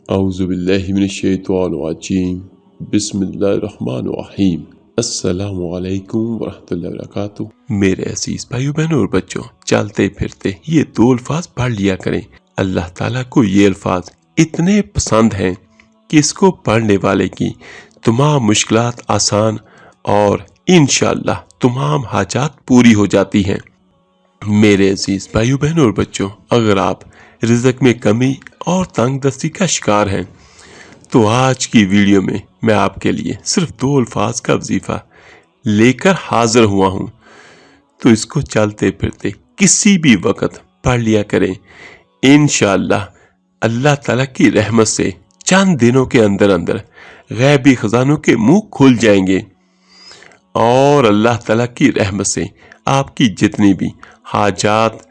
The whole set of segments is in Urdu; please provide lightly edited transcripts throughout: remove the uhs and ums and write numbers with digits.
اعوذ باللہ من الشیطان الرجیم بسم اللہ الرحمن الرحیم السلام علیکم ورحمۃ اللہ وبرکاتہ۔ میرے عزیز بھائیو بہنوں اور بچوں، چلتے پھرتے یہ دو الفاظ پڑھ لیا کریں۔ اللہ تعالیٰ کو یہ الفاظ اتنے پسند ہیں کہ اس کو پڑھنے والے کی تمام مشکلات آسان اور انشاءاللہ تمام حاجات پوری ہو جاتی ہیں۔ میرے عزیز بھائیو بہنوں اور بچوں، اگر آپ رزق میں کمی اور تنگ دستی کا شکار ہیں تو آج کی ویڈیو میں میں آپ کے لیے صرف دو الفاظ کا وظیفہ لے کر حاضر ہوا ہوں، تو اس کو چلتے پھرتے کسی بھی وقت پڑھ لیا کریں۔ انشاءاللہ اللہ تعالیٰ کی رحمت سے چند دنوں کے اندر اندر غیبی خزانوں کے منہ کھل جائیں گے اور اللہ تعالیٰ کی رحمت سے آپ کی جتنی بھی حاجات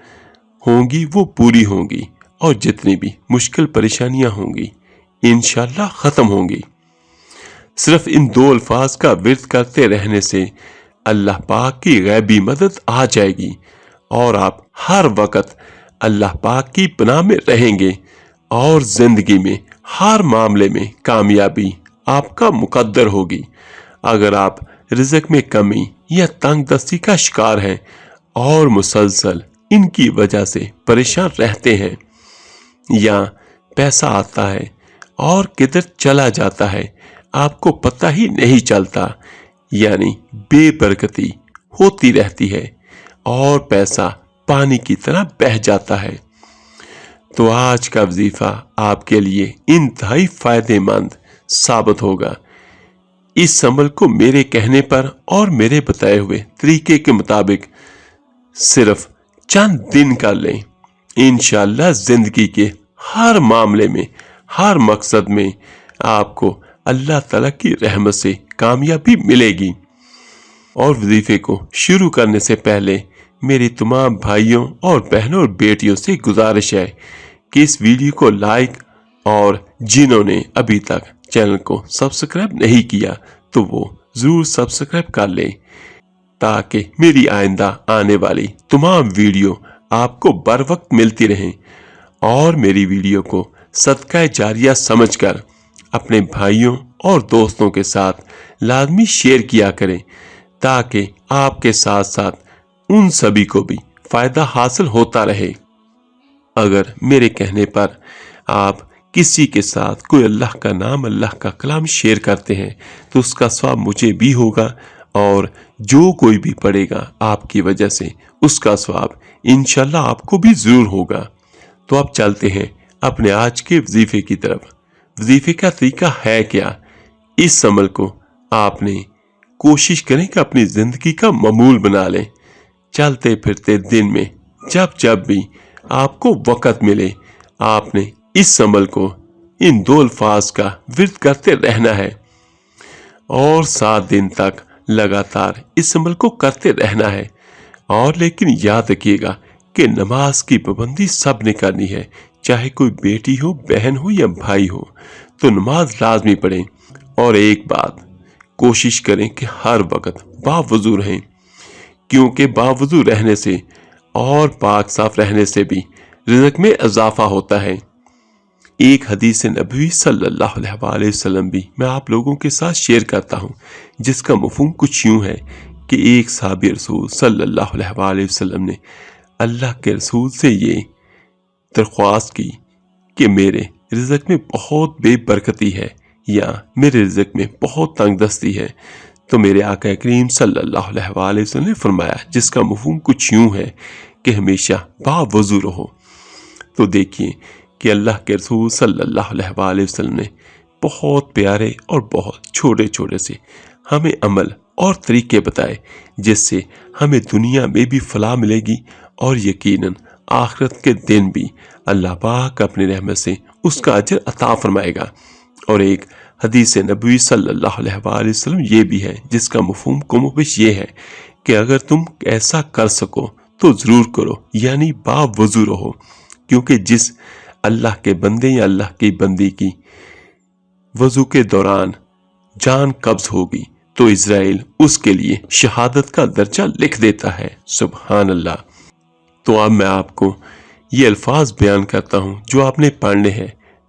ہوں گی وہ پوری ہوں گی، اور جتنی بھی مشکل پریشانیاں ہوں گی انشاءاللہ ختم ہوں گی۔ صرف ان دو الفاظ کا ورد کرتے رہنے سے اللہ پاک کی غیبی مدد آ جائے گی اور آپ ہر وقت اللہ پاک کی پناہ میں رہیں گے، اور زندگی میں ہر معاملے میں کامیابی آپ کا مقدر ہوگی۔ اگر آپ رزق میں کمی یا تنگ دستی کا شکار ہیں اور مسلسل ان کی وجہ سے پریشان رہتے ہیں، یا پیسہ آتا ہے اور کدھر چلا جاتا ہے آپ کو پتہ ہی نہیں چلتا، یعنی بے برکتی ہوتی رہتی ہے اور پیسہ پانی کی طرح بہہ جاتا ہے، تو آج کا وظیفہ آپ کے لیے انتہائی فائدہ مند ثابت ہوگا۔ اس عمل کو میرے کہنے پر اور میرے بتائے ہوئے طریقے کے مطابق صرف چند دن کر لیں، انشاءاللہ زندگی کے ہر معاملے میں، ہر مقصد میں آپ کو اللہ تعالیٰ کی رحمت سے کامیابی ملے گی۔ اور وظیفے کو شروع کرنے سے پہلے میری تمام بھائیوں اور بہنوں اور بیٹیوں سے گزارش ہے کہ اس ویڈیو کو لائک، اور جنہوں نے ابھی تک چینل کو سبسکرائب نہیں کیا تو وہ ضرور سبسکرائب کر لیں، تاکہ میری آئندہ آنے والی تمام ویڈیو آپ کو بر وقت ملتی رہیں، اور میری ویڈیو کو صدقہ جاریہ سمجھ کر اپنے بھائیوں اور دوستوں کے ساتھ لازمی شیئر کیا کریں، تاکہ آپ کے ساتھ ساتھ ان سبھی کو بھی فائدہ حاصل ہوتا رہے۔ اگر میرے کہنے پر آپ کسی کے ساتھ کوئی اللہ کا نام، اللہ کا کلام شیئر کرتے ہیں تو اس کا ثواب مجھے بھی ہوگا، اور جو کوئی بھی پڑھے گا آپ کی وجہ سے اس کا ثواب انشاءاللہ آپ کو بھی ضرور ہوگا۔ تو اب چلتے ہیں اپنے آج کے وظیفے کی طرف۔ وظیفے کا طریقہ ہے کیا؟ اس عمل کو آپ نے کوشش کریں کہ اپنی زندگی کا معمول بنا لیں۔ چلتے پھرتے دن میں جب بھی آپ کو وقت ملے، آپ نے اس عمل کو، ان دو الفاظ کا ورد کرتے رہنا ہے، اور 7 دن تک لگاتار اس عمل کو کرتے رہنا ہے۔ اور لیکن یاد رکھیے گا کہ نماز کی پابندی سب نے کرنی ہے، چاہے کوئی بیٹی ہو، بہن ہو یا بھائی ہو، تو نماز لازمی پڑھیں۔ اور ایک بات کوشش کریں کہ ہر وقت باوضو رہیں، کیونکہ باوضو رہنے سے اور پاک صاف رہنے سے بھی رزق میں اضافہ ہوتا ہے۔ ایک حدیث نبوی صلی اللہ علیہ وآلہ وسلم بھی میں آپ لوگوں کے ساتھ شیئر کرتا ہوں، جس کا مفہوم کچھ یوں ہے کہ ایک صحابی رسول صلی اللہ علیہ وآلہ وسلم نے اللہ کے رسول سے یہ درخواست کی کہ میرے رزق میں بہت بے برکتی ہے، یا میرے رزق میں بہت تنگ دستی ہے، تو میرے آقا کریم صلی اللہ علیہ وآلہ وسلم نے فرمایا، جس کا مفہوم کچھ یوں ہے کہ ہمیشہ باوضو رہو۔ تو دیکھیے کہ اللہ کے رسول صلی اللہ علیہ وآلہ وسلم نے بہت پیارے اور بہت چھوٹے چھوٹے سے ہمیں عمل اور طریقے بتائے، جس سے ہمیں دنیا میں بھی فلاح ملے گی، اور یقیناً آخرت کے دن بھی اللہ پاک اپنی رحمت سے اس کا اجر عطا فرمائے گا۔ اور ایک حدیث نبوی صلی اللہ علیہ وآلہ وسلم یہ بھی ہے، جس کا مفہوم کم و بیش یہ ہے کہ اگر تم ایسا کر سکو تو ضرور کرو، یعنی باوضو رہو، کیونکہ جس اللہ کے بندے یا اللہ کی بندی کی وضو کے دوران جان قبض ہوگی تو اسرائیل اس کے لیے شہادت کا درجہ لکھ دیتا ہے۔ سبحان اللہ۔ تو اب میں آپ کو یہ الفاظ بیان کرتا ہوں جو آپ نے پڑھنے ہیں۔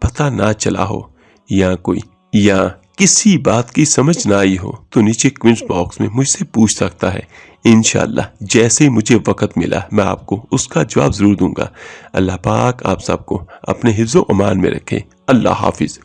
پتہ نہ چلا ہو یا کسی بات کی سمجھ نہ آئی ہو تو نیچے کمنٹ باکس میں مجھ سے پوچھ سکتا ہے۔ انشاءاللہ جیسے مجھے وقت ملا میں آپ کو اس کا جواب ضرور دوں گا۔ اللہ پاک آپ سب کو اپنے حفظ و امان میں رکھے۔ اللہ حافظ۔